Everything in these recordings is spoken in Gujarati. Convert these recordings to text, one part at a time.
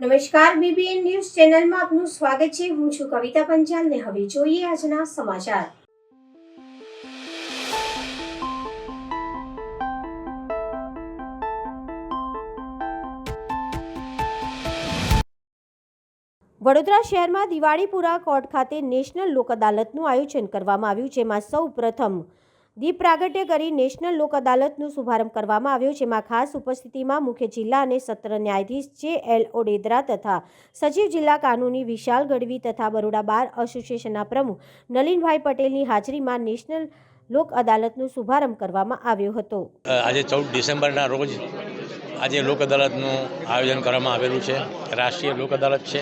નમસ્કાર, બીબીએન ન્યૂઝ ચેનલમાં આપનું સ્વાગત છે। હું છું કવિતા પંચાલ ને હવે જોઈએ આજના સમાચાર। વડોદરા શહેરમાં દિવાળીપુરા કોર્ટ ખાતે નેશનલ લોક અદાલતનું આયોજન કરવામાં આવ્યું, જેમાં સૌ પ્રથમ દીપ પ્રાગટ્ય કરી નેશનલ લોક અદાલતનો શુભારંભ કરવામાં આવ્યો, જેમાં ખાસ ઉપસ્થિતિમાં મુખ્ય જિલ્લા અને સત્ર ન્યાયાધીશ જે.એલ. ઓડેદરા તથા સચિવ જિલ્લા કાનૂની વિશાલ ગઢવી તથા બરોડા બાર એસોસિએશનના પ્રમુખ નલિનભાઈ પટેલની હાજરીમાં નેશનલ લોક અદાલતનો શુભારંભ કરવામાં આવ્યો હતો। આજે 14 ડિસેમ્બરના રોજ આજે લોક અદાલતનું આયોજન કરવામાં આવેલું છે। રાષ્ટ્રીય લોક અદાલત છે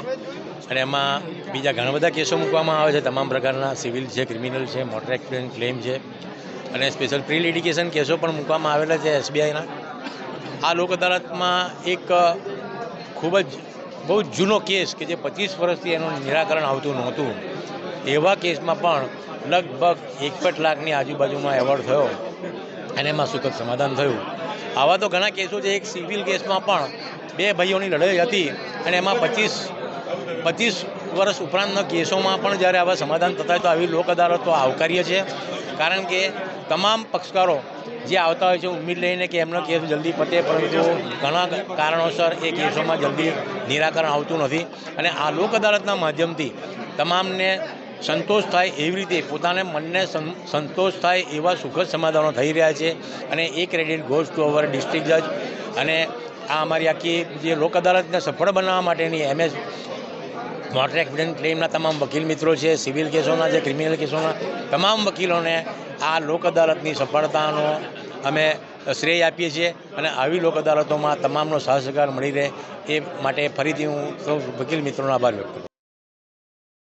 અને એમાં બીજા ઘણા બધા કેસો મૂકવામાં આવે છે। તમામ પ્રકારના સિવિલ છે, ક્રિમિનલ છે, મોટર એક્સિડન્ટ ક્લેમ છે અને સ્પેશિયલ પ્રી લિટિગેશન કેસો પણ મૂકવામાં આવેલા છે SBIના। આ લોક અદાલતમાં એક ખૂબ જ બહુ જૂનો કેસ કે જે 25 વર્ષથી એનું નિરાકરણ આવતું નહોતું, એવા કેસમાં પણ લગભગ 61 લાખની આજુબાજુમાં એવોર્ડ થયો અને એમાં સુખદ સમાધાન થયું। આવા તો ઘણા કેસો છે। એક સિવિલ કેસમાં પણ બે ભાઈઓની લડાઈ હતી અને એમાં 25 વર્ષ ઉપરાંતના કેસોમાં પણ જ્યારે આવા સમાધાન થતા હોય તો આવી લોક અદાલતો આવકાર્ય છે, કારણ કે તમામ પક્ષકારો જે આવતા હોય છે ઉમ્મીદ લઈને કે એમનો કેસ જલ્દી પતે, પરંતુ ઘણા કારણોસર એ કેસોમાં જલ્દી નિરાકરણ આવતું નથી અને આ લોક અદાલતના માધ્યમથી તમામને સંતોષ થાય એવી રીતે પોતાને મનને સંતોષ થાય એવા સુખદ સમાધાનો થઈ રહ્યા છે અને એ credit goes to our district જજ। અને આ અમારી આખી જે લોક અદાલતને સફળ બનાવવા માટેની MS મોટર એક્સિડન્ટ ક્લેમના તમામ વકીલ મિત્રો છે, સિવિલ કેસોના છે, ક્રિમિનલ કેસોના તમામ વકીલોને આ લોક અદાલતની સફળતાનો અમે શ્રેય આપીએ છીએ અને આવી લોક અદાલતોમાં તમામનો સાથ સહકાર મળી રહે એ માટે ફરીથી હું સૌ વકીલ મિત્રોનો આભાર વ્યક્ત કરું।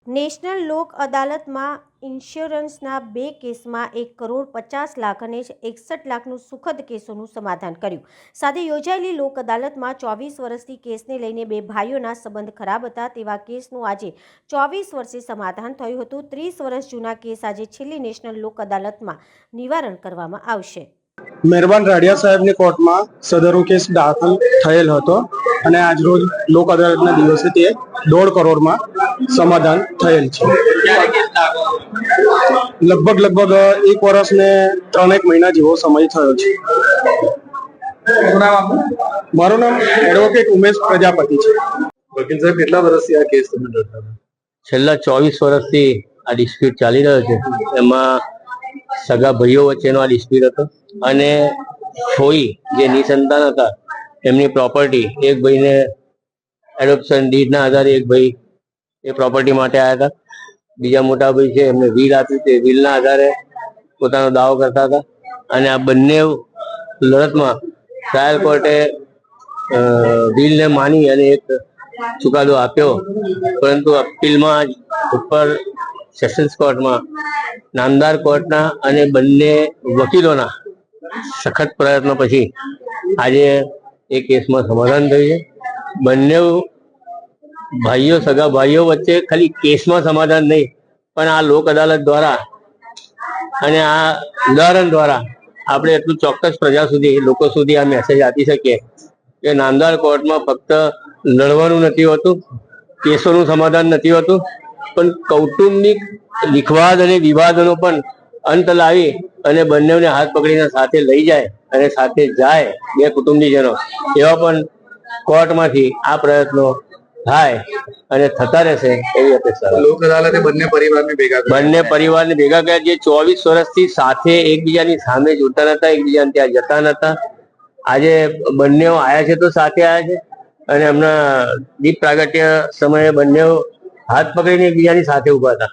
નેશનલ લોક અદાલતમાં ઇન્સ્યોરન્સના 2 કેસમાં 1,50,00,000 અને 61 લાખનું સુખદ કેસોનું સમાધાન કર્યું। સાથે યોજાયેલી લોક અદાલતમાં 24 વર્ષથી કેસને લઈને 2 ભાઈઓના સંબંધ ખરાબ હતા તેવા કેસનું આજે 24 વર્ષે સમાધાન થયું હતું। 30 વર્ષ જૂના કેસ આજે છેલ્લી નેશનલ લોક અદાલતમાં નિવારણ કરવામાં આવશે। મહેરબાન રાડિયા સાહેબની કોર્ટમાં સદરનો કેસ દાખલ થયેલ હતો અને આજરોજ લોક અદાલતના દિવસે તે 1.5 કરોડમાં સમાધાન થયેલ છે। લગભગ 1 વર્ષ ને 3 મહિના જેવો સમય થયો છે। મારું નામ એડવોકેટ ઉમેશ પ્રજાપતિ છે। વકીલ સાહેબ, કેટલા વર્ષથી આ કેસ તમે લડતા હતા? છેલ્લા 24 વર્ષથી આ ડિસ્પ્યુટ ચાલી રહ્યો છે। એમાં સગા ભાઈઓ વચ્ચેનો આ ડિસ્પ્યુટ હતો અને ફોઈ જે નિસંતાન હતા એમની પ્રોપર્ટી, એક ભાઈને એડોપ્શન ડીડના આધારે એક ભાઈ એ પ્રોપર્ટી માટે આવ્યા હતા, બીજા મોટા ભાઈ છે એમને વીલ આપ્યું, તે વીલના આધારે પોતાનો દાવો કરતા હતા અને આ બંને લડતમાં ટ્રાયલ કોર્ટે વીલને માની અને એક ચુકાદો આપ્યો, પરંતુ અપીલમાં ઉપર સેશન્સ કોર્ટમાં નામદાર કોર્ટના અને બંને વકીલોના સખત પ્રયત્નો પછી આજે એ કેસમાં સમાધાન થયું છે। બંને ભાઈઓ, સગા ભાઈઓ વચ્ચે ખાલી કેસમાં સમાધાન નહીં, પણ આ લોક અદાલત દ્વારા અને આ ઉદાહરણ દ્વારા આપણે એટલું ચોક્કસ પ્રજા સુધી, લોકો સુધી આ મેસેજ આપી શકીએ કે નામદાર કોર્ટમાં ફક્ત લડવાનું નથી હોતું, કેસોનું સમાધાન નથી હોતું, પણ કૌટુંબિક વિખવાદ અને વિવાદોનો પણ અંત લાવી અને બંનેને હાથ પકડીને સાથે લઈ જાય અને સાથે જાય બે કુટુંબીજનો, એવા પણ કોર્ટમાંથી આ પ્રયત્નો થાય અને થતા રહેશે એવી અપેક્ષા। લોક અદાલતે બંને પરિવારને ભેગા કર્યા, જે 24 વર્ષથી સાથે એકબીજાની સામે જોતા નતા, એકબીજાને ત્યાં જતા નતા, આજે બંને આવ્યા છે તો સાથે આવ્યા છે અને એમના દીપ પ્રાગટ્ય સમયે બંને હાથ પકડીને એકબીજાની સાથે ઉભા હતા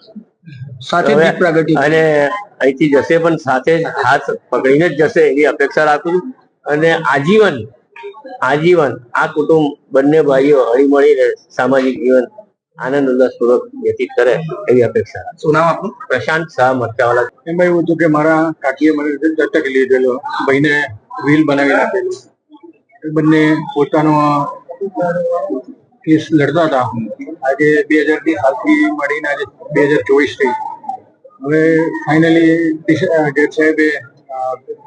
અને અહીંથી જશે પણ સાથે હાથ પકડીને જ જશે એવી અપેક્ષા રાખું છું અને આજીવન આ કુટુંબ બંને ભાઈઓ હળીમળીને સામાજિક જીવન આનંદ ઉલ્લાસપૂર્વક વ્યતીત કરે એવી અપેક્ષા। શું નામ આપનું? પ્રશાંત શાહ મરચાવાલા। એમાં એવું હતું કે મારા કાકીએ મને દત્તક લીધેલો, ભાઈને વ્હીલ બનાવી નાખેલું, બંને પોતાનો કેસ લડતા હતા। આજે 2020 સાલથી મળીને આજે 2024 થઈ। હવે ફાઇનલી જજ સાહેબે,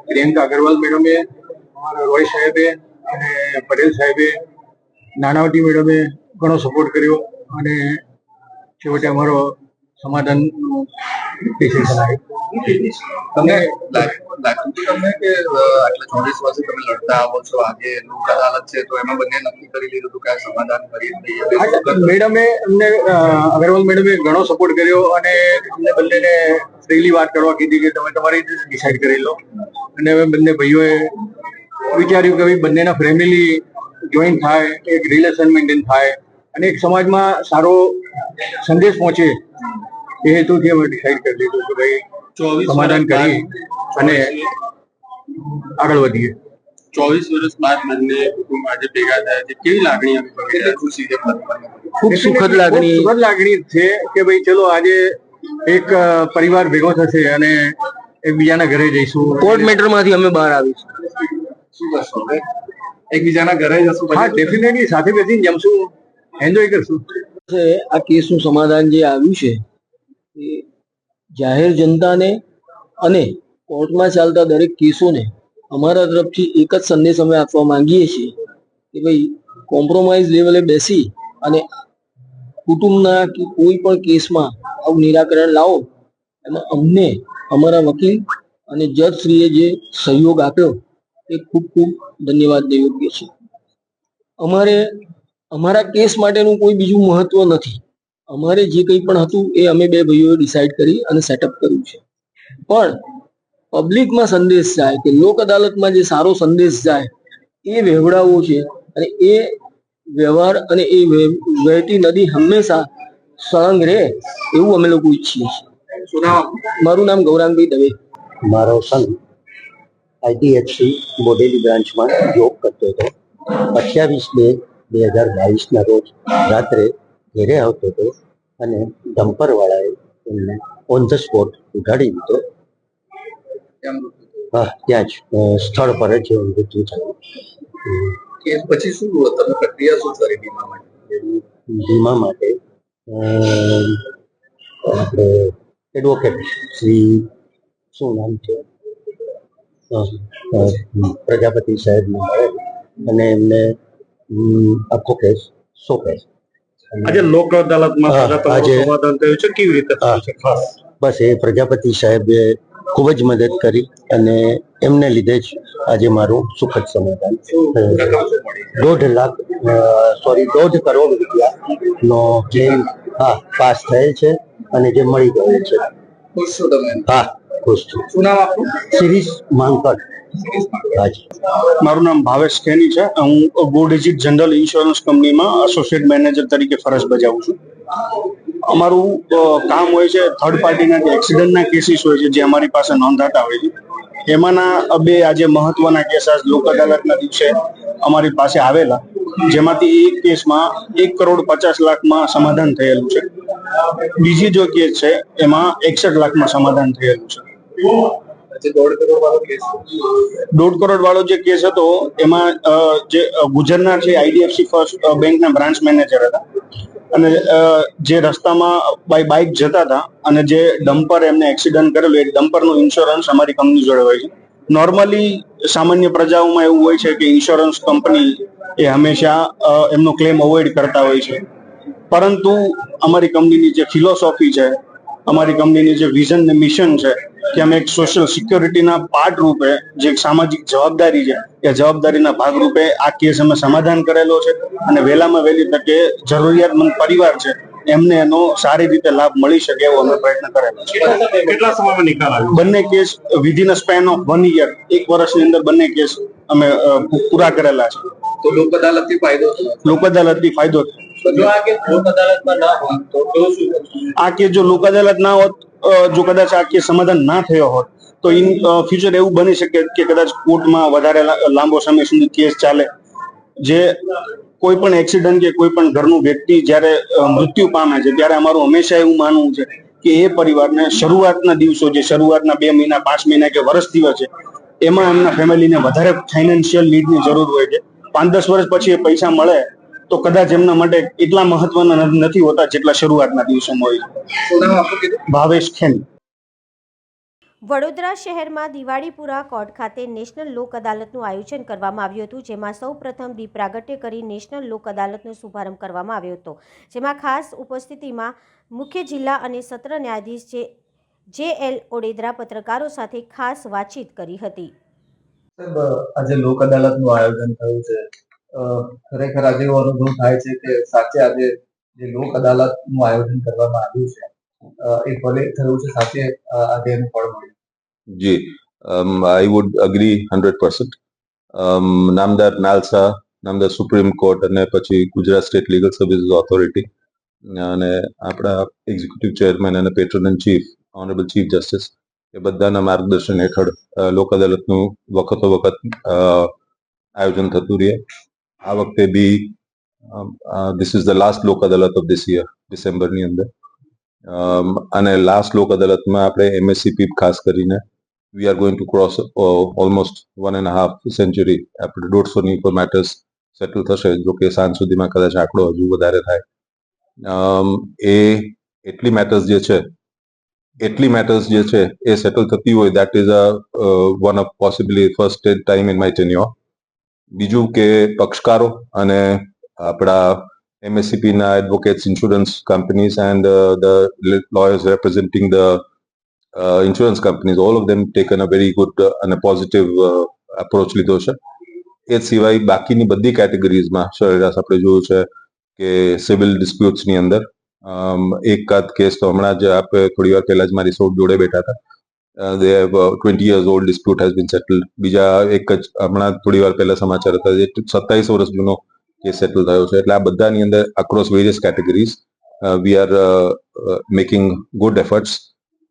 પ્રિયંકા અગ્રવાલ મેડમે, રોય સાહેબે અને પટેલ સાહેબે, નાણાવટી મેડમે ઘણો સપોર્ટ કર્યો અને છેવટે અમારો સમાધાનનું ડિસિઝન આવ્યું. તમને લાગતું તમને કે આટલા 24 વર્ષે તમે લડતા આવો છો, આજે લોક અદાલત છે તો એમાં બંને નક્કી કરી લીધું હતું કે આ સમાધાન કરી દઈએ. મેડમે અમને અગરવાલ મેડમે ઘણો સપોર્ટ કર્યો અને અમને બંનેને ફ્રીલી વાત કરવા કીધી કે તમે તમારી રીતે ડિસાઈડ કરી લો. અને અમે બંને ભાઈઓએ વિચાર્યું કે ભાઈ બંનેના ફેમિલી જોઈન થાય, એક રિલેશન મેન્ટેન થાય અને એક સમાજમાં સારો સંદેશ પહોંચે એ હેતુથી અમે ડિસાઈડ કરી લીધું કે ભાઈ સમાધાન કરી અને આગળ વધીએ. 24 વર્ષ બાદ બંને કુટુંબ આજે ભેગા થયા છે, કેવી લાગણી કેટલી ખુશી છે? ખૂબ સુખદ લાગણી છે કે ભાઈ ચલો આજે એક પરિવાર ભેગો થશે અને એકબીજાના ઘરે જઈશું. કોર્ટ મેટર માંથી અમે બહાર આવીશું. શું કરશો હવે? એકબીજાના ઘરે જશું? હા, ડેફિનેટલી સાથે બેસીને જમશું, એન્જોય કરશું. આ કેસનું સમાધાન જે આવ્યું છે એ જાહેર જનતાને અને કોર્ટમાં ચાલતા દરેક કેસોને અમારા તરફથી એક જ સંદેશ અમે આપવા માંગીએ છીએ કે ભાઈ કોમ્પ્રોમાઇઝ લેવલે બેસી અને કુટુંબના કે કોઈ પણ કેસમાં આવું નિરાકરણ લાવો. એમાં અમને અમારા વકીલ અને જજશ્રીએ જે સહયોગ આપ્યો એ ખૂબ ખૂબ ધન્યવાદ યોગ્ય છે. અમારા કેસ માટેનું કોઈ બીજું મહત્વ નથી. અમારે જે કંઈ પણ હતું એ અમે બે ભાઈઓએ ડિસાઈડ કરી અને સેટઅપ કર્યું છે. પણ પબ્લિકમાં સંદેશ જાય કે લોક અદાલતમાં જે સારો સંદેશ જાય એ વહેવડાવવો છે અને એ વ્યવહાર અને એ વહેતી નદી હંમેશા સળંગ રહે એવું અમે લોકો ઈચ્છીએ છીએ. મારું નામ ગૌરાંગભાઈ દવે. મારો સન IDFC બોડેલી બ્રાન્ચમાં જોબ કરતો હતો. 28/2/2022 રોજ રાત્રે ઘેરે આવતો હતો અને ડમ્પરવાળાએ એમને ઓન ધ સ્પોટ ઉઠાડી દીધો. હા, ત્યાં જ સ્થળ પર જ મૃત્યુ થયું. પછી શું તમે પ્રક્રિયા શું કરી વીમા માટે આપણે એડવોકેટ શ્રી શું નામ છે પ્રજાપતિ સાહેબને મળે અને એમને આખો કેસ સોંપે. આજે લોક અદાલતમાં સમાધાન થયું છે, કેવી રીતે થયું છે? બસ એ પ્રજાપતિ સાહેબે ખૂબ જ મદદ કરી અને એમને લીધે જ આજે મારું સુખદ સમાધાન થયું. 1.5 કરોડ રૂપિયાનો ક્લેમ પાસ થયેલ છે અને જે મળી ગયેલ છે. ખુશ છો તમે? હા, ખુશ છું. શું નામ આપનું? શિરીષ માંકડ. હાજી. મારું નામ ભાવેશ ખેની છે. હું ગો ડિજિટ જનરલ ઇન્સ્યોરન્સ કંપનીમાં એસોસિએટ મેનેજર તરીકે ફરજ બજાવું છું. અમારું કામ હોય છે થર્ડ પાર્ટીના જે એક્સિડન્ટના કેસીસ હોય છે જે અમારી પાસે નોંધાતા હોય છે. એમાંના બે આજે મહત્વના કેસ લોક અદાલતના દિવસે અમારી પાસે આવેલા, જેમાંથી એક કેસમાં 1,50,00,000 સમાધાન થયેલું છે. બીજી જો કેસ છે એમાં 61 લાખમાં સમાધાન થયેલું છે. 1.5 કરોડ વાળો કેસ, 1.5 કરોડ વાળો જે કેસ હતો એમાં જે ગુજરનાર છે IDFC ફર્સ્ટ બેંકના બ્રાન્ચ મેનેજર હતા અને જે રસ્તામાં બાઇક જતા હતા અને જે ડમ્પર એમને એક્સિડન્ટ કરેલું એ ડમ્પરનું ઇન્સ્યોરન્સ અમારી કંપની જોડે હોય છે. નોર્મલી સામાન્ય પ્રજાઓમાં એવું હોય છે કે ઇન્સ્યોરન્સ કંપની એ હંમેશા એમનો ક્લેમ અવોઇડ કરતા હોય છે, પરંતુ અમારી કંપનીની જે ફિલોસોફી છે, અમારી કંપનીની જે વિઝન ને મિશન છે કે અમે એક સોશિયલ સિક્યોરિટીના પાર્ટ રૂપે જે સામાજિક જવાબદારી છે એ જવાબદારીના ભાગરૂપે આ કેસ અમે સમાધાન કરેલો છે અને વહેલામાં વહેલી તકે જરૂરિયાતમંદ પરિવાર છે એમને એનો સારી રીતે લાભ મળી શકે એવો અમે પ્રયત્ન કરેલો છે. કેટલા સમયમાં નિકાલ આવ્યો? બંને case within a span of 1 year, 1 વર્ષની અંદર બંને કેસ અમે પૂરા કરેલા છે. તો લોક અદાલતથી ફાયદો થયો? લોક અદાલતથી ફાયદો થયો. જો આ કેસ લોક અદાલતમાં ના હોત તો શું થતું? આ કેસ જો લોક અદાલત ના હોત, જો કદાચ આ કેસ સમાધાન ના થયો હોત તો ઇન ફ્યુચર એવું બની શકે કે કદાચ કોર્ટમાં વધારે લાંબો સમય સુધી કેસ ચાલે. જે કોઈ પણ એક્સિડન્ટ કે કોઈ પણ ઘરનું વ્યક્તિ જ્યારે મૃત્યુ પામે છે ત્યારે અમારું હંમેશા એવું માનવું છે કે એ પરિવારને શરૂઆતના દિવસો, જે શરૂઆતના 2 મહિના, 5 મહિના કે વર્ષ દિવસ છે એમાં એમના ફેમિલીને વધારે ફાઇનાન્શિયલ નીડની જરૂર હોય છે. 5-10 વર્ષ પછી એ પૈસા મળે તો કદાચ એમના માટે એટલા મહત્વના નથી હોતા જેટલા શરૂઆતના દિવસોમાં હોય છે. શું નામ આપનું કીધું? ભાવેશ ખેની. વડોદરા શહેરમાં દિવાળીપુરા કોર્ટ ખાતે નેશનલ લોક અદાલતનું આયોજન કરવામાં આવ્યું હતું, જેમાં સૌપ્રથમ દીપ પ્રાગટ્ય કરી નેશનલ લોક અદાલતનો શુભારંભ કરવામાં આવ્યો હતો, જેમાં ખાસ ઉપસ્થિતિમાં મુખ્ય જિલ્લા અને સત્ર ન્યાયાધીશ જે.એલ. ઓડેદરા પત્રકારો સાથે ખાસ વાતચીત કરી હતી. સાહેબ, આજે લોક અદાલતનું આયોજન થયું છે. ખરેખર આજે એવો અનુભવ થાય છે કે સાચે આજે જે લોક અદાલતનું આયોજન કરવામાં આવ્યું છે એ ભલે થયું છે, સાચે આજે એનું ફળ મળ્યું. જી, I would agree 100%. નામદાર નાલસા, નામદાર સુપ્રીમ કોર્ટ અને પછી Gujarat state legal services authority અને આપણા એક્ઝિક્યુટિવ ચેરમેન અને patron in chief honourable chief justice એ બધાના માર્ગદર્શન હેઠળ લોક અદાલતનું વખતો વખત આયોજન થતું રહે. આ વખતે બી ધીસ ઇઝ ધ લાસ્ટ લોક અદાલત ઓફ ધીસ યર, ડિસેમ્બરની અંદર. અને લાસ્ટ લોક અદાલતમાં આપણે એમએસસીપી ખાસ કરીને we are going to cross almost 1.5 century. આપણે 150ની ઉપર મેટર્સ સેટલ થશે, જો કે સાંજ સુધીમાં કદાચ આંકડો હજુ વધારે થાય. એ એટલી મેટર્સ જે છે એ સેટલ થતી હોય, that is one of possibly first time in my tenure. બીજું કે પક્ષકારો અને આપણા MSCP ના advocates, insurance companies and the lawyers representing the insurance companies, all of them taken a very good and a positive approach લીધો છે. એ સિવાય બાકીની બધી કેટેગરીઝમાં સરેરાશ આપણે જોયું છે કે સિવિલ ડિસ્પ્યુટ્સની અંદર એકાદ કેસ તો હમણાં જ આપણે થોડી વાર પહેલા જ મારી જોડે બેઠા હતા. they have 20 years old dispute has been settled. બીજા એક જ હમણાં થોડી વાર પહેલા સમાચાર હતા, 27 વર્ષ જૂનો કેસ સેટલ થયો છે. એટલે આ બધાની અંદર across various categories we are making good efforts.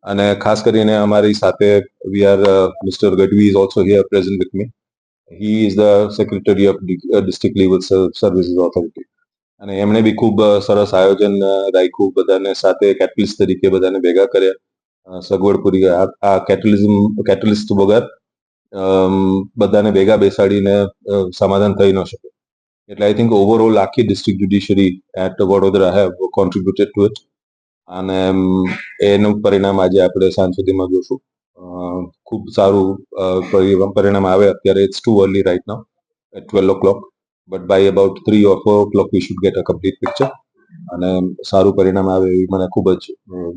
અને ખાસ કરીને અમારી સાથે we are mister Gadhvi is also here present with me. He is the secretary of district legal services authority. અને એમણે બી ખૂબ સરસ આયોજન રાખ્યું, બધાને સાથે કેટલિસ્ટ તરીકે બધાને ભેગા કર્યા, સગવડ પૂરી. આ કેટલિસ્ટ વગર બધાને ભેગા બેસાડીને સમાધાન થઈ ન શકે. એટલે આઈ થિંક ઓવરઓલ આખી district judiciary at Vadodara have contributed to it. અને એનું પરિણામ આજે આપણે સાંજ સુધીમાં જોશું. ખૂબ સારું પરિણામ આવે. અત્યારે it's too early right now at 12 o'clock, but by about 3 or 4 o'clock we should get a complete picture. અને સારું પરિણામ આવે એવી મને ખૂબ જ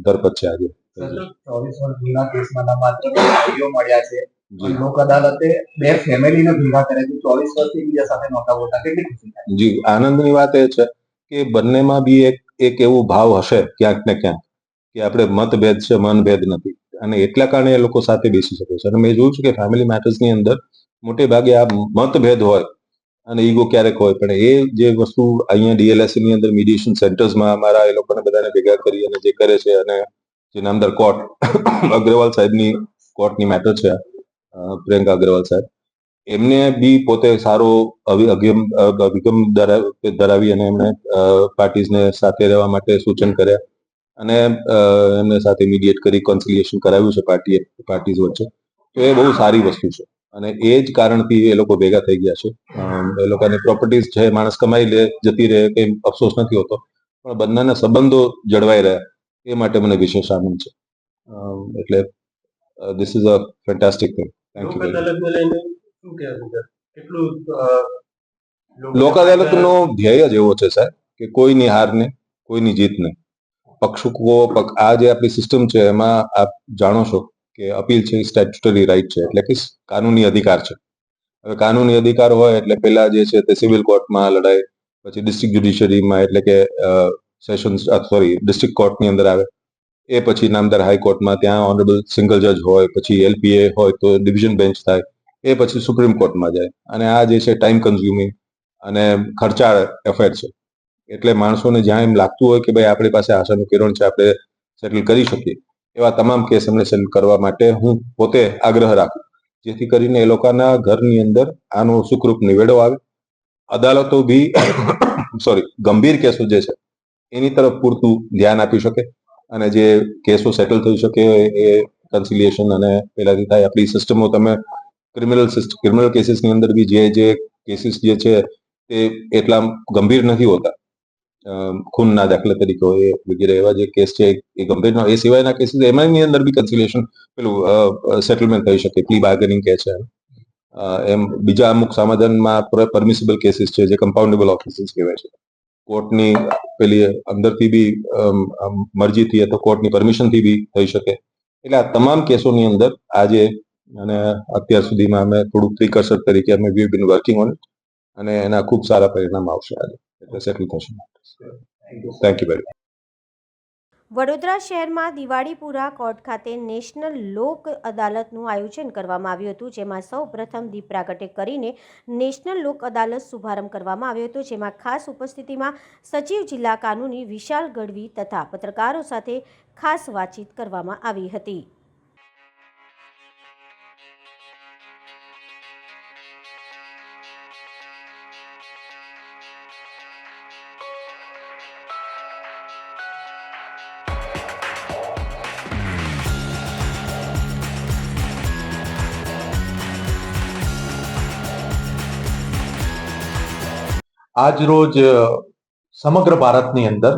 ધરપત છે આજે. 24 વર્ષ જૂના કેસમાં માત્ર ભાઈઓ મળ્યા છે. લોક અદાલતે બે ફેમિલીને ભેગા કરે છે. 24 વર્ષથી બીજા સાથે નહોતા બોલતા. કેટલી ખુશી થાય. જી, આનંદની વાત એ છે કે બંનેમાં બી એક એવું ભાવ હશે ક્યાંક ને ક્યાંક કે આપણે મતભેદ છે, મનભેદ નથી. અને એટલા કારણે એ લોકો સાથે બેસી શકે છે. અને મેં જોયું છે કે ફેમિલી મેટર્સની અંદર મોટે ભાગે આ મતભેદ હોય અને ઈગો ક્યારેક હોય, પણ એ જે વસ્તુ અહીંયા DLSC ની અંદર મીડિયેશન સેન્ટર્સમાં અમારા એ લોકોને બધાને ભેગા કરી અને જે કરે છે, અને જે નામદાર કોર્ટ અગ્રવાલ સાહેબની કોર્ટની મેટર છે, પ્રિયંકા અગ્રવાલ સાહેબ, એમને બી પોતે સારો અભિગમ ધરાવી અને એમણે પાર્ટીઝને સાથે રહેવા માટે સૂચન કર્યા અને એમને સાથે મીડિયેટ કરી કોન્સિલિએશન કરાવ્યું છે પાર્ટીઝ વચ્ચે. તો એ બહુ સારી વસ્તુ છે અને એ જ કારણથી એ લોકો ભેગા થઈ ગયા છે. એ લોકોની પ્રોપર્ટીઝ છે, માણસ કમાઈ લે જતી રહે, કંઈ અફસોસ નથી હોતો, પણ બંનેના સંબંધો જળવાઈ રહ્યા એ માટે મને વિશેષ આનંદ છે. એટલે this is a fantastic thing. Thank you. લોક અદાલતનો ધ્યેય જ એવો છે સાહેબ કે કોઈની હાર ને કોઈની જીત નહીં. આ જે આપણી સિસ્ટમ છે એમાં આપ જાણો છો કે અપીલ છે સ્ટેચ્યુટરી રાઇટ છે, એટલે કે કાનૂની અધિકાર છે. હવે કાનૂની અધિકાર હોય એટલે પેલા જે છે તે સિવિલ કોર્ટમાં લડાય, પછી ડિસ્ટ્રિક્ટ જ્યુડિશરીમાં એટલે કે ડિસ્ટ્રિક્ટ કોર્ટની અંદર આવે, એ પછી નામદાર હાઈકોર્ટમાં ત્યાં ઓનરેબલ સિંગલ જજ હોય, પછી LPA હોય તો ડિવિઝન બેન્ચ થાય, એ પછી સુપ્રીમ કોર્ટમાં જાય. અને આ જે છે ટાઈમ કન્ઝ્યુમિંગ અને ખર્ચાળ એફેર છે. એટલે માણસોને જ્યાં એમ લાગતું હોય કે ભાઈ આપણી પાસે આશાનું કિરણ છે, આપણે સેટલ કરી શકીએ, એવા તમામ કેસ એમને સેટલ કરવા માટે હું પોતે આગ્રહ રાખું, જેથી કરીને એ લોકોના ઘરની અંદર આનો સુખરૂપ નિવેડો આવે. અદાલતો બી ગંભીર કેસો જે છે એની તરફ પૂરતું ધ્યાન આપી શકે અને જે કેસો સેટલ થઈ શકે એ કન્સિલિએશન અને પેલાથી થાય. આપણી સિસ્ટમો તમે ક્રિમિનલ કેસીસની અંદર બી જે કેસીસ જે છે તે એટલા ગંભીર નથી હોતા, ખૂનના દાખલા તરીકે હોય વગેરે એવા જે કેસ છે એ ગંભીર એ સિવાયના કેસીસ એમાંની અંદર બી કન્સિલેશન પેલું સેટલમેન્ટ થઈ શકે, પ્લી બાર્ગેનિંગ કહે છે એમ. બીજા અમુક સમાધાનમાં પરમિસિબલ કેસીસ છે જે કમ્પાઉન્ડેબલ ઓફેન્સીસ કહેવાય છે. કોર્ટની પેલી અંદરથી બી મરજીથી અથવા કોર્ટની પરમિશનથી બી થઈ શકે. એટલે આ તમામ કેસોની અંદર આજે અને અત્યાર સુધીમાં અમે થોડુંક પ્રિકર્સર તરીકે અમે વી બીન વર્કિંગ ઓન અને એના ખૂબ સારા પરિણામ આવશે આજે, એટલે સેટલ થશે. Thank you very much. Vadodara શહેરમાં દિવાળીપુરા કોર્ટ ખાતે નેશનલ લોક અદાલતનું આયોજન કરવામાં આવ્યું હતું, જેમાં સૌ પ્રથમ દીપ પ્રાગટ્ય કરીને નેશનલ લોક અદાલત શુભારંભ કરવામાં આવ્યો હતો, જેમાં ખાસ ઉપસ્થિતિમાં સચિવ જિલ્લા કાનૂની વિશાલ ગઢવી તથા પત્રકારો સાથે ખાસ વાતચીત કરવામાં આવી હતી. આજ રોજ સમગ્ર ભારતની અંદર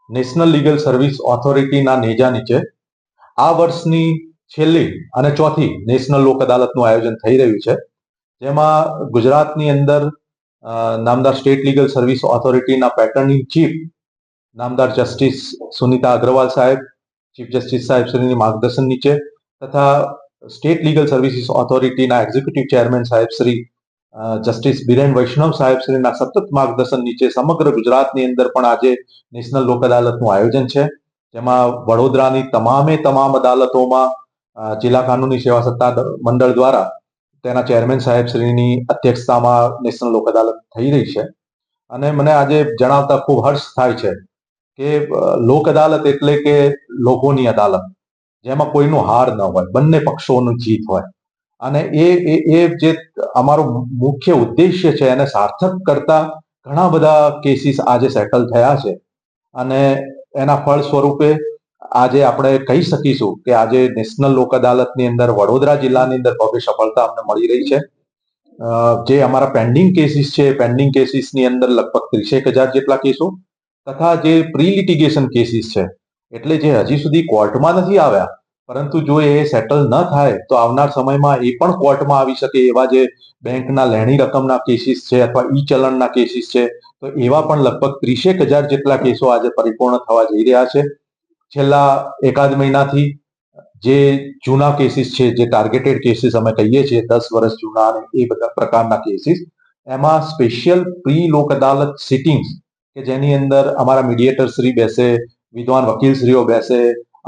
નેશનલ લીગલ સર્વિસ ઓથોરિટીના નેજા નીચે આ વર્ષની છેલ્લી અને ચોથી નેશનલ લોક અદાલતનું આયોજન થઈ રહ્યું છે, જેમાં ગુજરાતની અંદર નામદાર સ્ટેટ લીગલ સર્વિસ ઓથોરિટીના પેટર્ન ઇન ચીફ નામદાર જસ્ટિસ સુનિતા અગ્રવાલ સાહેબ, ચીફ જસ્ટિસ સાહેબ શ્રીની માર્ગદર્શન નીચે તથા સ્ટેટ લીગલ સર્વિસીસ ઓથોરિટીના એક્ઝિક્યુટિવ ચેરમેન સાહેબ શ્રી જસ્ટિસ બિરેન વૈષ્ણવ સાહેબ શ્રીના સતત માર્ગદર્શન નીચે સમગ્ર ગુજરાતની અંદર પણ આજે નેશનલ લોક અદાલતનું આયોજન છે, જેમાં વડોદરાની તમામ અદાલતોમાં જિલ્લા કાનૂની સેવા સત્તા મંડળ દ્વારા તેના ચેરમેન સાહેબ શ્રીની અધ્યક્ષતામાં નેશનલ લોક અદાલત થઈ રહી છે. અને મને આજે જણાવતા ખૂબ હર્ષ થાય છે કે લોક અદાલત એટલે કે લોકોની અદાલત, જેમાં કોઈનો હાર ન હોય, બંને પક્ષોનું જીત હોય. અને એ જે અમારો મુખ્ય ઉદ્દેશ્ય છે એને સાર્થક કરતા ઘણા બધા કેસીસ આજે સેટલ થયા છે. અને એના ફળ સ્વરૂપે આજે આપણે કહી શકીશું કે આજે નેશનલ લોક અદાલતની અંદર વડોદરા જિલ્લાની અંદર ભવ્ય સફળતા અમને મળી રહી છે. જે અમારા પેન્ડિંગ કેસીસ છે, પેન્ડિંગ કેસીસની અંદર લગભગ 30,000 જેટલા કેસો તથા જે પ્રી લિટિગેશન કેસીસ છે, એટલે જે હજી સુધી કોર્ટમાં નથી આવ્યા, પરંતુ જો એ સેટલ ન થાય તો આવનાર સમયમાં એ પણ કોર્ટમાં આવી શકે એવા જે બેંકના લેણી રકમના કેસીસ છે અથવા ઈ ચલણના કેસીસ છે, તો એવા પણ લગભગ 30,000 જેટલા કેસો આજે પરિપૂર્ણ થવા જઈ રહ્યા છે. છેલ્લા એકાદ મહિનાથી જે જૂના કેસીસ છે, જે ટાર્ગેટેડ કેસીસ અમે કહીએ છીએ 10 વર્ષ જૂના અને એ બધા પ્રકારના કેસીસ, એમાં સ્પેશિયલ પ્રી લોક અદાલત સિટિંગ્સ કે જેની અંદર અમારા મીડિયેટર શ્રી બેસે, વિદ્વાન વકીલશ્રીઓ બેસે,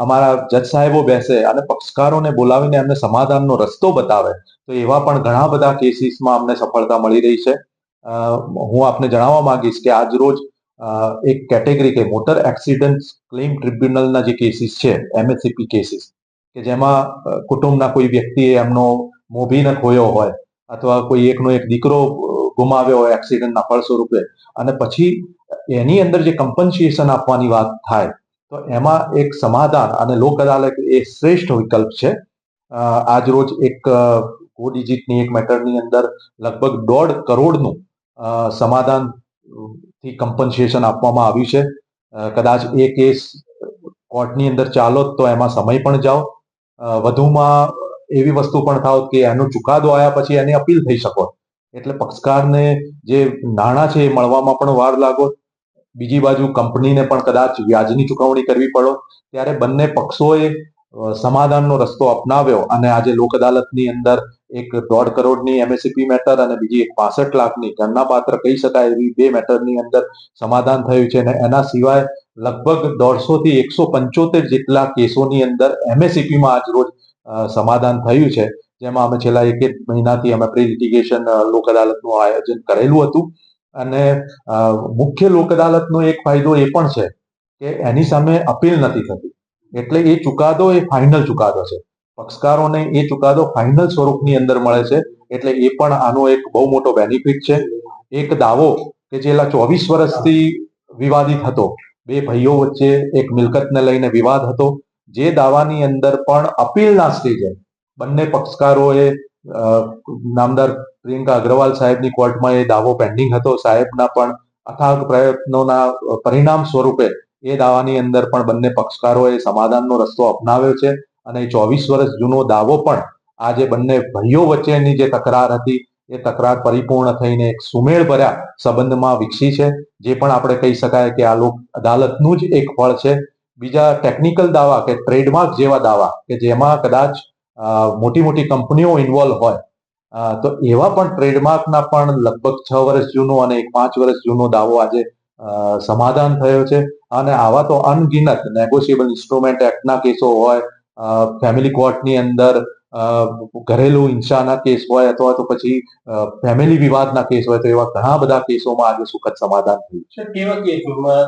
અમારા જજ સાહેબો બેસે અને પક્ષકારોને બોલાવીને એમને સમાધાનનો રસ્તો બતાવે, તો એવા પણ ઘણા બધા કેસીસમાં અમને સફળતા મળી રહી છે. હું આપને જણાવવા માંગીશ કે આજ રોજ એક કેટેગરી કે મોટર એક્સિડન્ટ ક્લેમ ટ્રિબ્યુનલના જે કેસીસ છે, MSCP કેસીસ, કે જેમાં કુટુંબના કોઈ વ્યક્તિએ એમનો મોભીને ખોયો હોય અથવા કોઈ એકનો એક દીકરો ગુમાવ્યો હોય એક્સિડન્ટના ફળ સ્વરૂપે, અને પછી એની અંદર જે કમ્પન્સેશન આપવાની વાત થાય, તો એમાં એક સમાધાન અને લોક અદાલત એ શ્રેષ્ઠ વિકલ્પ છે. આજ રોજ એક કોડિજિટની એક મેટરની અંદર લગભગ 1.5 કરોડનું સમાધાનથી કમ્પન્સેશન આપવામાં આવ્યું છે. કદાચ એ કેસ કોર્ટની અંદર ચાલો તો એમાં સમય પણ જાઓ, વધુમાં એવી વસ્તુ પણ થાવ કે એનો ચુકાદો આવ્યા પછી એની અપીલ થઈ શકો, એટલે પક્ષકારને જે નાણાં છે એ મળવામાં પણ વાર લાગો, બીજી બાજુ કંપનીને પણ કદાચ વ્યાજની ચૂકવણી કરવી પડો. ત્યારે બંને પક્ષોએ સમાધાનનો રસ્તો અપનાવ્યો અને આજે લોક અદાલતની અંદર એક 1.5 કરોડની MSCP મેટર અને બીજી એક 65 લાખની ગણના પાત્ર કહી શકાય એવી 2 મેટરની અંદર સમાધાન થયું છે. અને એના સિવાય લગભગ 150 થી 175 જેટલા કેસોની અંદર MSCPમાં આજ રોજ સમાધાન થયું છે, જેમાં અમે છેલ્લા 1 મહિનાથી અમે પ્રી લિટિગેશન લોક અદાલતનું આયોજન કરેલું હતું. અને મુખ્ય લોક અદાલતનો એક ફાયદો એ પણ છે કે એની સામે અપીલ નથી થતી, એટલે એ ચુકાદો એ ફાઇનલ ચુકાદો છે. પક્ષકારોને એ ચુકાદો ફાઇનલ સ્વરૂપની અંદર મળે છે, એટલે એ પણ આનો એક બહુ મોટો બેનિફિટ છે. એક દાવો કે છેલ્લા 24 વર્ષથી વિવાદિત હતો, 2 ભાઈઓ વચ્ચે એક મિલકતને લઈને વિવાદ હતો, જે દાવાની અંદર પણ અપીલના સ્ટેજે બંને પક્ષકારોએ નામદાર પ્રિયંકા અગ્રવાલ સાહેબની કોર્ટમાં એ દાવો પેન્ડિંગ હતો, સાહેબના પણ અથાગ પ્રયત્નોના પરિણામ સ્વરૂપે એ દાવાની અંદર પણ બંને પક્ષકારોએ સમાધાનનો રસ્તો અપનાવ્યો છે અને 24 વર્ષ જૂનો દાવો પણ આજે બંને ભાઈઓ વચ્ચેની જે તકરાર હતી એ તકરાર પરિપૂર્ણ થઈને એક સુમેળભર્યા સંબંધમાં વિકસી છે, જે પણ આપણે કહી શકાય કે આ લોક અદાલતનું જ એક ફળ છે. બીજા ટેકનિકલ દાવા કે ટ્રેડમાર્ક જેવા દાવા કે જેમાં કદાચ મોટી મોટી કંપનીઓ ઇન્વોલ્વ હોય, તો એવા પણ ટ્રેડમાર્કના પણ લગભગ 6 વર્ષ જૂનો અને એક 5 વર્ષ જૂનો દાવો આજે સમાધાન થયો છે. અને આવા તો અનગિનત નેગોશિયેબલ ઇન્સ્ટ્રુમેન્ટ એક્ટના કેસો હોય, ફેમિલી કોર્ટની અંદર ઘરેલું હિંસાના કેસ હોય અથવા તો પછી ફેમિલી વિવાદના કેસ હોય, તો એવા ઘણા બધા કેસોમાં આજે સુખદ સમાધાન થયું છે. કેવા કેસોમાં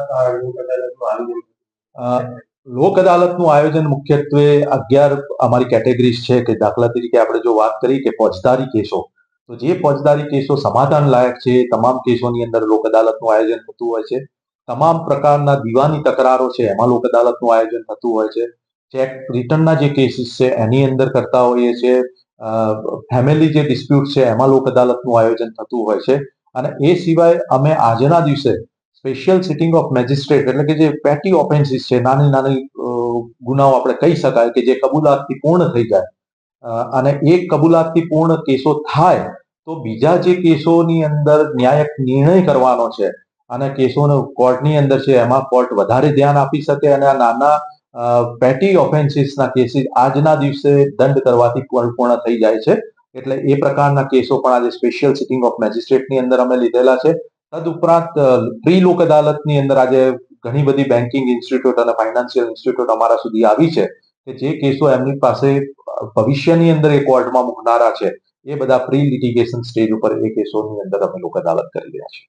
લોક અદાલતનું આયોજન મુખ્યત્વે 11 અમારી કેટેગરીઝ છે કે દાખલા તરીકે આપણે જો વાત કરી કે ફોજદારી કેસો, તો જે ફોજદારી કેસો સમાધાન લાયક છે તમામ કેસોની અંદર લોક અદાલતનું આયોજન થતું હોય છે. તમામ પ્રકારના દીવાની તકરારો છે એમાં લોક અદાલતનું આયોજન થતું હોય છે. ચેક રિટર્નના જે કેસીસ છે એની અંદર કરતા હોઈએ છીએ. ફેમિલી જે ડિસ્પ્યુટ છે એમાં લોક અદાલતનું આયોજન થતું હોય છે. અને એ સિવાય અમે આજના દિવસે સ્પેશિયલ સિટિંગ ઓફ મેજિસ્ટ્રેટ એટલે કે જે પેટી ઓફેન્સીસ છે, નાની નાની ગુનાઓ આપણે કહી શકાય કે જે કબૂલાતથી પૂર્ણ થઈ જાય, અને એ કબૂલાતથી પૂર્ણ કેસો થાય તો બીજા જે કેસોની અંદર ન્યાયિક નિર્ણય કરવાનો છે અને કેસોનો કોર્ટની અંદર છે એમાં કોર્ટ વધારે ધ્યાન આપી શકે અને આ નાના પેટી ઓફેન્સીસના કેસીસ આજના દિવસે દંડ કરવાથી પૂર્ણ થઈ જાય છે. એટલે એ પ્રકારના કેસો પણ આજે સ્પેશિયલ સિટિંગ ઓફ મેજિસ્ટ્રેટની અંદર અમે લીધેલા છે. તદુપરાંત પ્રી લોક અદાલતની અંદર આજે ઘણી બધી બેન્કિંગ ઇન્સ્ટિટ્યૂટ અને ફાઇનાન્શિયલ ઇન્સ્ટિટ્યૂટ અમારા સુધી આવી છે કે જે કેસો એમની પાસે ભવિષ્યની અંદર એ કોર્ટમાં મૂકનારા છે, એ બધા પ્રી લિટિગેશન સ્ટેજ ઉપર એ કેસોની અંદર અમે લોક અદાલત કરી રહ્યા છીએ.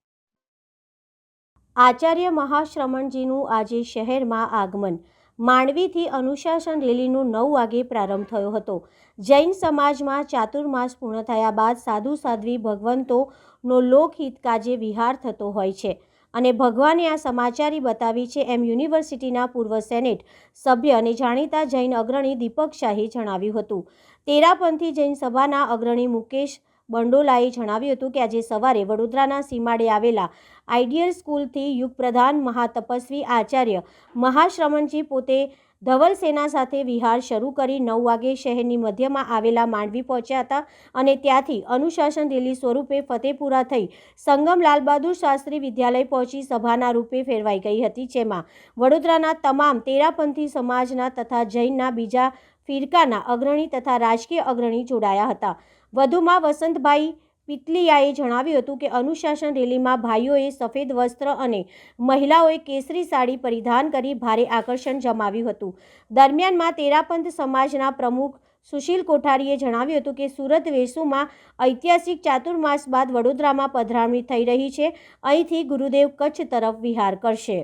આચાર્ય મહાશ્રમણજીનું આજે શહેરમાં આગમન. માંડવીથી અનુશાસન રેલીનું 9 વાગે પ્રારંભ થયો હતો. જૈન સમાજમાં ચાતુર્માસ પૂર્ણ થયા બાદ સાધુ સાધ્વી ભગવંતોનો લોકહિત કાજે વિહાર થતો હોય છે અને ભગવાને આ સમાચારી બતાવી છે, એમ યુનિવર્સિટીના પૂર્વ સેનેટ સભ્ય અને જાણીતા જૈન અગ્રણી દીપક શાહે જણાવ્યું હતું. તેરાપંથી જૈન સભાના અગ્રણી મુકેશ બંડોલાએ જણાવ્યું હતું કે આજે સવારે વડોદરાના સીમાડે આવેલા આઈડિયલ સ્કૂલથી યુગપ્રધાન મહાતપસ્વી આચાર્ય મહાશ્રમણજી પોતે ધવલસેના સાથે વિહાર શરૂ કરી 9 વાગે શહેરની મધ્યમાં આવેલા માંડવી પહોંચ્યા હતા અને ત્યાંથી અનુશાસન રેલી સ્વરૂપે ફતેપુરા થઈ સંગમ લાલબહાદુર શાસ્ત્રી વિદ્યાલય પહોંચી સભાના રૂપે ફેરવાઈ ગઈ હતી, જેમાં વડોદરાના તમામ તેરાપંથી સમાજના તથા જૈનના બીજા ફિરકાના અગ્રણી તથા રાજકીય અગ્રણી જોડાયા હતા. વધુમાં વસંતભાઈ પિતલિયાએ જણાવ્યું હતું કે અનુશાસન રેલીમાં ભાઈઓએ સફેદ વસ્ત્ર અને મહિલાઓએ કેસરી સાડી પરિધાન કરી ભારે આકર્ષણ જમાવ્યું હતું. દરમિયાનમાં તેરાપંથ સમાજના પ્રમુખ સુશીલ કોઠારીએ જણાવ્યું હતું કે સુરત વેસુમાં ઐતિહાસિક ચાતુર્માસ બાદ વડોદરામાં પધરામણી થઈ રહી છે. અહીંથી ગુરુદેવ કચ્છ તરફ વિહાર કરશે.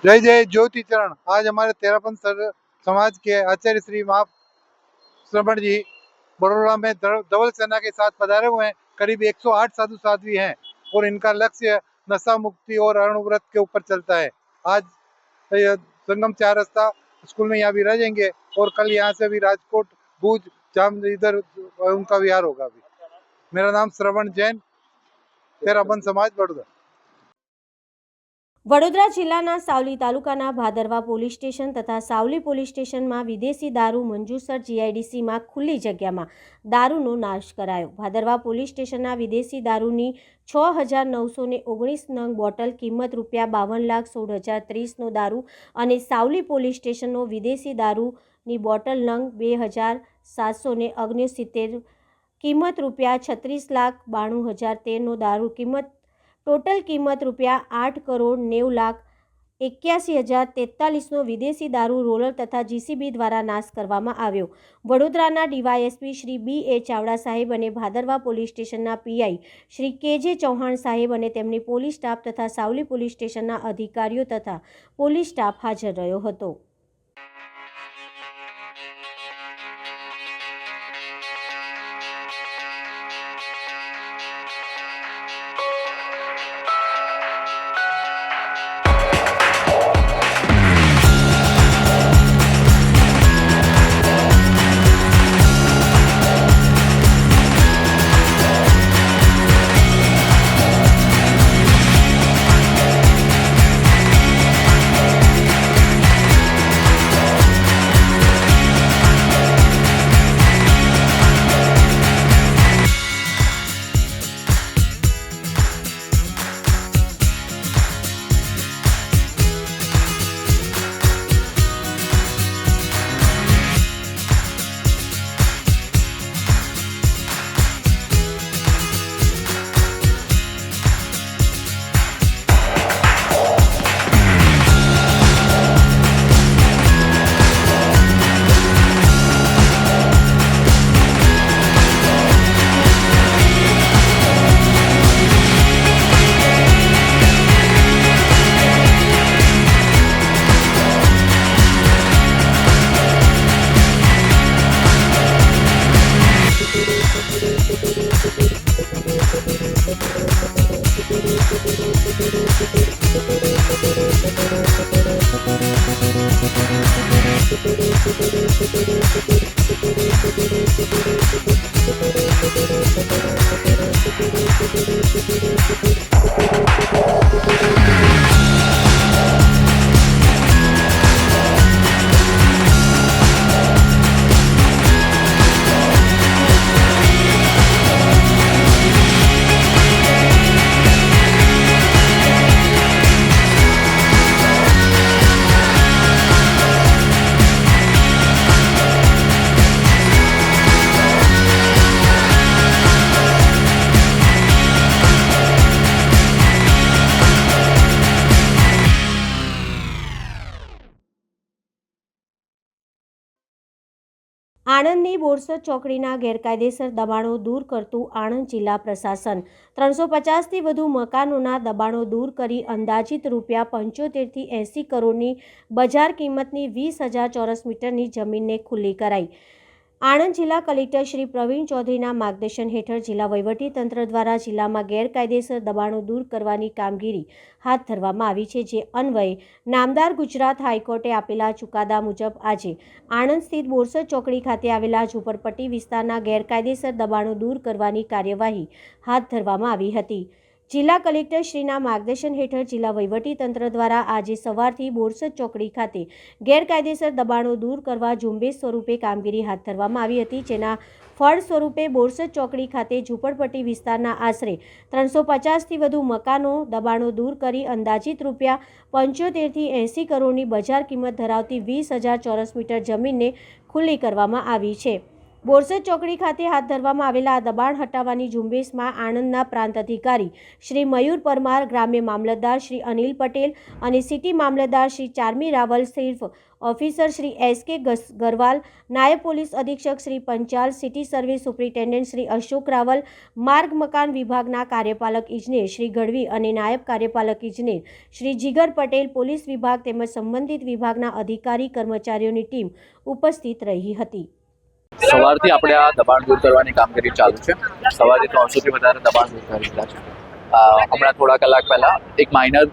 जय जय ज्योति चरण। आज हमारे तेरापंथ समाज के आचार्य श्री महाश्रमण जी बड़ौदा में धवल सेना के साथ पधारे हुए हैं। करीब 108 साधु साध्वी हैं और इनका लक्ष्य नशा मुक्ति और अणुव्रत के ऊपर चलता है। आज संगम 4 रास्ता स्कूल में यहाँ भी रह जाएंगे और कल यहाँ से भी राजकोट भूज जाम इधर उनका विहार होगा। अभी मेरा नाम श्रवण जैन, तेरापंथ समाज बड़ौदा। વડોદરા જિલ્લાના સાવલી તાલુકાના ભાદરવા પોલીસ સ્ટેશન તથા સાવલી પોલીસ સ્ટેશનમાં વિદેશી દારૂ મંજૂસર જીઆઈડીસીમાં ખુલ્લી જગ્યામાં દારૂનો નાશ કરાયો. ભાદરવા પોલીસ સ્ટેશનના વિદેશી દારૂની 6,919 નંગ બોટલ કિંમત ₹52,16,030નો દારૂ અને સાવલી પોલીસ સ્ટેશનનો વિદેશી દારૂની બોટલ નંગ 2,769 કિંમત ₹36,92,013નો દારૂ કિંમત ટોટલ કિંમત ₹8,90,81,043નો વિદેશી દારૂ રોલર તથા જીસીબી દ્વારા નાશ કરવામાં આવ્યો. વડોદરાના ડીવાયએસપી શ્રી BA ચાવડા સાહેબ અને ભાદરવા પોલીસ સ્ટેશનના PI શ્રી KJ ચૌહાણ સાહેબ અને તેમની પોલીસ સ્ટાફ તથા સાવલી પોલીસ સ્ટેશનના અધિકારીઓ તથા પોલીસ સ્ટાફ હાજર રહ્યો હતો. આણંદની બોરસદ ચોકડીના ગેરકાયદેસર દબાણો દૂર કરતું આણંદ જિલ્લા પ્રશાસન 350થી વધુ મકાનોના દબાણો દૂર કરી અંદાજિત ₹75 થી 80 કરોડની બજાર કિંમતની 20,000 ચોરસ મીટરની જમીનને ખુલ્લી કરાઈ. આણંદ જિલ્લા કલેક્ટર શ્રી પ્રવીણ ચૌધરીના માર્ગદર્શન હેઠળ જિલ્લા વહીવટીતંત્ર દ્વારા જિલ્લામાં ગેરકાયદેસર દબાણો દૂર કરવાની કામગીરી હાથ ધરવામાં આવી છે. જે અન્વયે નામદાર ગુજરાત હાઈકોર્ટે આપેલા ચુકાદા મુજબ આજે આણંદ સ્થિત બોરસદ ચોકડી ખાતે આવેલા ઝૂંપડપટ્ટી વિસ્તારના ગેરકાયદેસર દબાણો દૂર કરવાની કાર્યવાહી હાથ ધરવામાં આવી હતી. જિલ્લા કલેક્ટર શ્રીના માર્ગદર્શન હેઠળ જિલ્લા વહીવટીતંત્ર દ્વારા આજે સવારથી બોરસદ ચોકડી ખાતે ગેરકાયદેસર દબાણો દૂર કરવા ઝુંબેશ સ્વરૂપે કામગીરી હાથ ધરવામાં આવી હતી. જેના ફળ સ્વરૂપે બોરસદ ચોકડી ખાતે ઝૂંપડપટ્ટી વિસ્તારના આશરે 350થી વધુ મકાનો દબાણો દૂર કરી અંદાજિત ₹75 થી 80 કરોડની બજાર કિંમત ધરાવતી 20,000 ચોરસ મીટર જમીનને ખુલ્લી કરવામાં આવી છે. બોરસદ ચોકડી ખાતે હાથ ધરવામાં આવેલા આ દબાણ હટાવવાની ઝુંબેશમાં આણંદના પ્રાંત અધિકારી શ્રી મયુર પરમાર, ગ્રામ્ય મામલતદાર શ્રી અનિલ પટેલ અને સિટી મામલતદાર શ્રી ચારમી રાવલ, સિર્ફ ઓફિસર શ્રી SK ગરવાલ, નાયબ પોલીસ અધિક્ષક Shri Panchal, city service superintendent Shri Ashok Raval, માર્ગ મકાન વિભાગના કાર્યપાલક ઇજનેર શ્રી ગઢવી અને નાયબ કાર્યપાલક ઇજનેર શ્રી જીગર પટેલ, પોલીસ વિભાગ તેમજ સંબંધિત વિભાગના અધિકારી કર્મચારીઓની ટીમ ઉપસ્થિત રહી હતી. સવારથી આપણે આ દબાણ દૂર કરવાની કામગીરી ચાલુ છે. સવારથી 300થી વધારે દબાણ દૂર કરી દીધા છે. હમણાં થોડા કલાક પહેલા એક માઇનર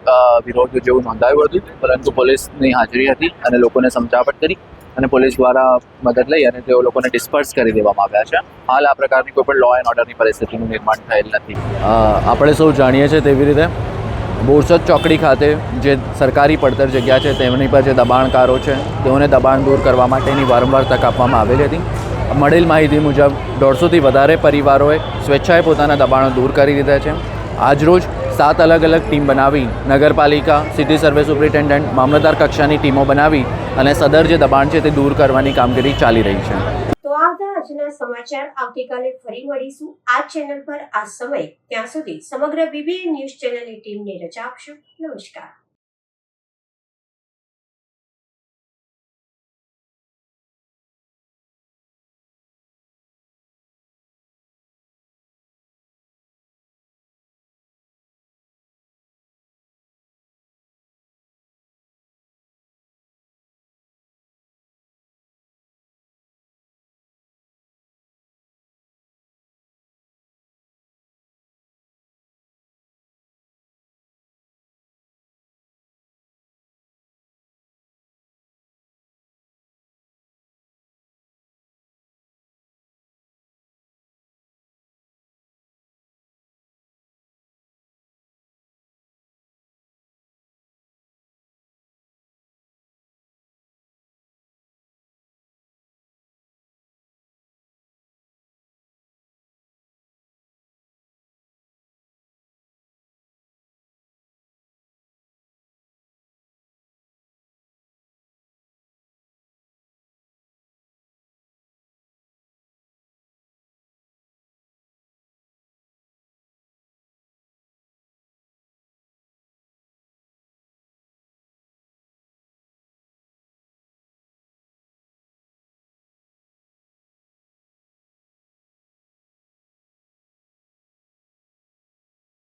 વિરોધ જેવું નોંધાયું હતું, પરંતુ પોલીસની હાજરી હતી અને લોકોને સમજાવટ કરી અને પોલીસ દ્વારા મદદ લઈ અને તેઓ લોકોને ડિસ્પર્સ કરી દેવામાં આવ્યા છે. હાલ આ પ્રકારની કોઈ પણ લો એન્ડ ઓર્ડરની પરિસ્થિતિનું નિર્માણ થયેલ નથી. આપણે સૌ જાણીએ છીએ તેવી રીતે બોરસદ ચોકડી ખાતે જે સરકારી પડતર જગ્યા છે તેમની પર જે દબાણકારો છે તેઓને દબાણ દૂર કરવા માટેની વારંવાર તક આપવામાં આવેલી હતી. મળેલ માહિતી મુજબ 150થી વધારે પરિવારોએ સ્વેચ્છાએ પોતાના દબાણો દૂર કરી દીધા છે. આજરોજ 7 અલગ અલગ ટીમ બનાવી નગરપાલિકા, સિટી સર્વિસ સુપ્રિન્ટેન્ડન્ટ, મામલતદાર કક્ષાની ટીમો બનાવી અને સદર જે દબાણ છે તે દૂર કરવાની કામગીરી ચાલી રહી છે. તો આ હતા આજના સમાચાર. આવતીકાલે ફરી મળીશું આ ચેનલ પર આ સમય. ત્યાં સુધી સમગ્ર BBN ન્યૂઝ ચેનલની ટીમને રજા આપશો. નમસ્કાર.